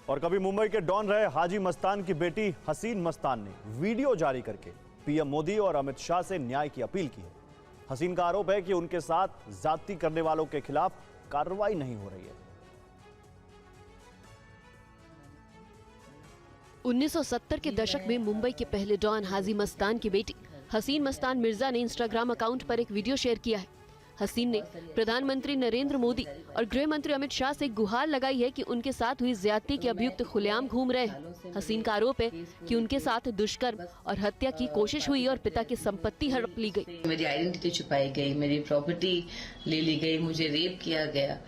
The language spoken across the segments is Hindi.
और कभी मुंबई के डॉन रहे हाजी मस्तान की बेटी हसीन मस्तान ने वीडियो जारी करके पीएम मोदी और अमित शाह से न्याय की अपील की है। हसीन का आरोप है कि उनके साथ ज्यादती करने वालों के खिलाफ कार्रवाई नहीं हो रही है। 1970 के दशक में मुंबई के पहले डॉन हाजी मस्तान की बेटी हसीन मस्तान मिर्जा ने इंस्टाग्राम अकाउंट पर एक वीडियो शेयर किया है। हसीन ने प्रधानमंत्री नरेंद्र मोदी और गृह मंत्री अमित शाह से गुहार लगाई है कि उनके साथ हुई ज्यादती के अभियुक्त खुलेआम घूम रहे हैं। हसीन का आरोप है कि उनके साथ दुष्कर्म और हत्या की कोशिश हुई और पिता की संपत्ति हड़प ली गई। मेरी आइडेंटिटी छुपाई गई, मेरी प्रॉपर्टी ले ली गई, मुझे रेप किया गया,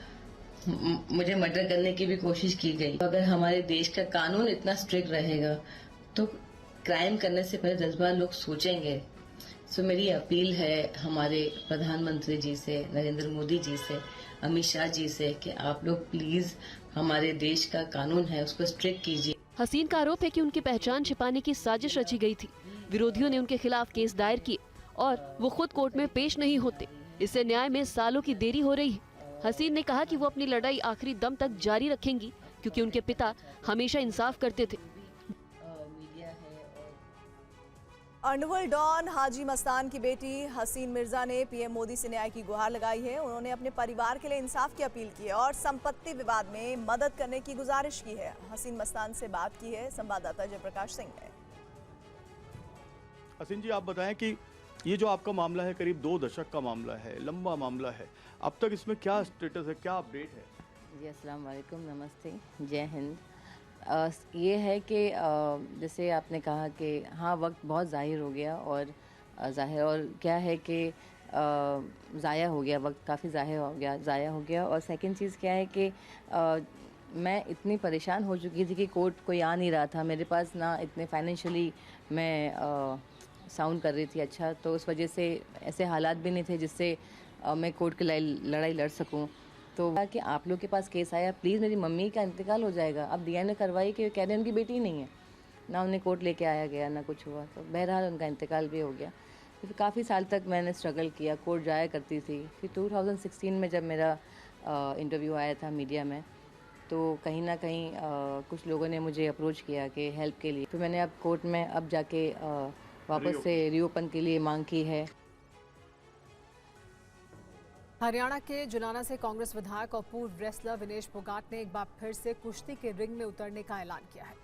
मुझे मर्डर करने की भी कोशिश की गई। अगर हमारे देश का कानून इतना स्ट्रिक्ट रहेगा तो क्राइम करने से पहले 10 बार लोग सोचेंगे। सो मेरी अपील है हमारे प्रधानमंत्री जी से, नरेंद्र मोदी जी से, अमित शाह जी से कि आप लोग प्लीज हमारे देश का कानून है उसको स्ट्रिक्ट कीजिए। हसीन का आरोप है कि उनकी पहचान छिपाने की साजिश रची गई थी। विरोधियों ने उनके खिलाफ केस दायर किए और वो खुद कोर्ट में पेश नहीं होते। इससे न्याय में सालों की देरी हो रही है। हसीन ने कहा कि वो अपनी लड़ाई आखिरी दम तक जारी रखेंगी क्योंकि उनके पिता हमेशा इंसाफ करते थे। अर्नवल डॉन हाजी मस्तान की बेटी हसीन मिर्जा ने पीएम मोदी से न्याय की गुहार लगाई है। उन्होंने अपने परिवार के लिए इंसाफ की अपील की है और संपत्ति विवाद में मदद करने की गुजारिश की है। हसीन मस्तान से बात की है संवाददाता जयप्रकाश सिंह ने। हसीन जी, आप बताएं कि ये जो आपका मामला है करीब 2 दशक का मामला है, लंबा मामला है, अब तक इसमें क्या स्टेटस है, क्या अपडेट है? जी अस्सलाम वालेकुम, नमस्ते, जय हिंद। ये है कि जैसे आपने कहा कि हाँ वक्त बहुत ज़ाहिर हो गया और ज़ाहिर और क्या है कि ज़ाया हो गया, वक्त काफ़ी ज़ाया हो गया। और सेकंड चीज़ क्या है कि मैं इतनी परेशान हो चुकी थी कि कोर्ट कोई आ नहीं रहा था मेरे पास, ना इतने फाइनेंशियली मैं साउंड कर रही थी अच्छा, तो उस वजह से ऐसे हालात भी नहीं थे जिससे मैं कोर्ट की लड़ाई लड़ सकूं। तो कि आप लोग के पास केस आया, प्लीज़ मेरी मम्मी का इंतकाल हो जाएगा। अब डीएनए करवाई कि कह रहे हैं उनकी बेटी ही नहीं है, ना उन्हें कोर्ट लेके आया गया ना कुछ हुआ। तो बहरहाल उनका इंतकाल भी हो गया। फिर काफ़ी साल तक मैंने स्ट्रगल किया, कोर्ट जाया करती थी। फिर 2016 में जब मेरा इंटरव्यू आया था मीडिया में, तो कहीं ना कहीं कुछ लोगों ने मुझे अप्रोच किया कि हेल्प के लिए। फिर मैंने अब कोर्ट में अब जाके वापस से रीओपन के लिए मांग की है। हरियाणा के जुलाना से कांग्रेस विधायक और पूर्व रेसलर विनेश फोगाट ने एक बार फिर से कुश्ती के रिंग में उतरने का ऐलान किया है।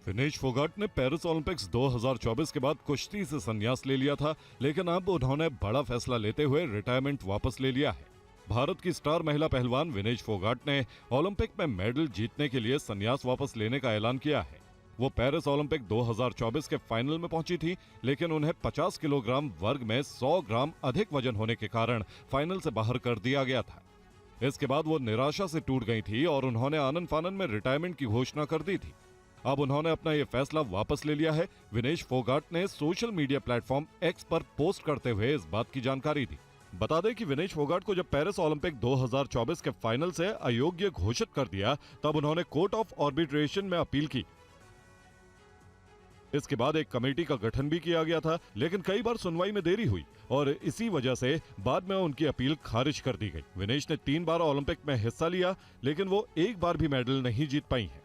विनेश फोगाट ने पेरिस ओलंपिक्स 2024 के बाद कुश्ती से संन्यास ले लिया था, लेकिन अब उन्होंने बड़ा फैसला लेते हुए रिटायरमेंट वापस ले लिया है। भारत की स्टार महिला पहलवान विनेश फोगाट ने ओलंपिक में मेडल जीतने के लिए संन्यास वापस लेने का ऐलान किया है। वो पेरिस ओलंपिक 2024 के फाइनल में पहुंची थी, लेकिन उन्हें 50 किलोग्राम वर्ग में 100 ग्राम अधिक वजन होने के कारण फाइनल से बाहर कर दिया गया था। इसके बाद वो निराशा से टूट गई थी और उन्होंने आनन फानन में रिटायरमेंट की घोषणा कर दी थी। अब उन्होंने अपना ये फैसला वापस ले लिया है। विनेश फोगाट ने सोशल मीडिया प्लेटफॉर्म एक्स पर पोस्ट करते हुए इस बात की जानकारी दी। बता दें कि विनेश फोगाट को जब पेरिस ओलंपिक 2024 के फाइनल से अयोग्य घोषित कर दिया, तब उन्होंने कोर्ट ऑफ आर्बिट्रेशन में अपील की। इसके बाद एक कमेटी का गठन भी किया गया था, लेकिन कई बार सुनवाई में देरी हुई और इसी वजह से बाद में उनकी अपील खारिज कर दी गई। विनेश ने 3 बार ओलंपिक में हिस्सा लिया, लेकिन वो एक बार भी मेडल नहीं जीत पाई हैं।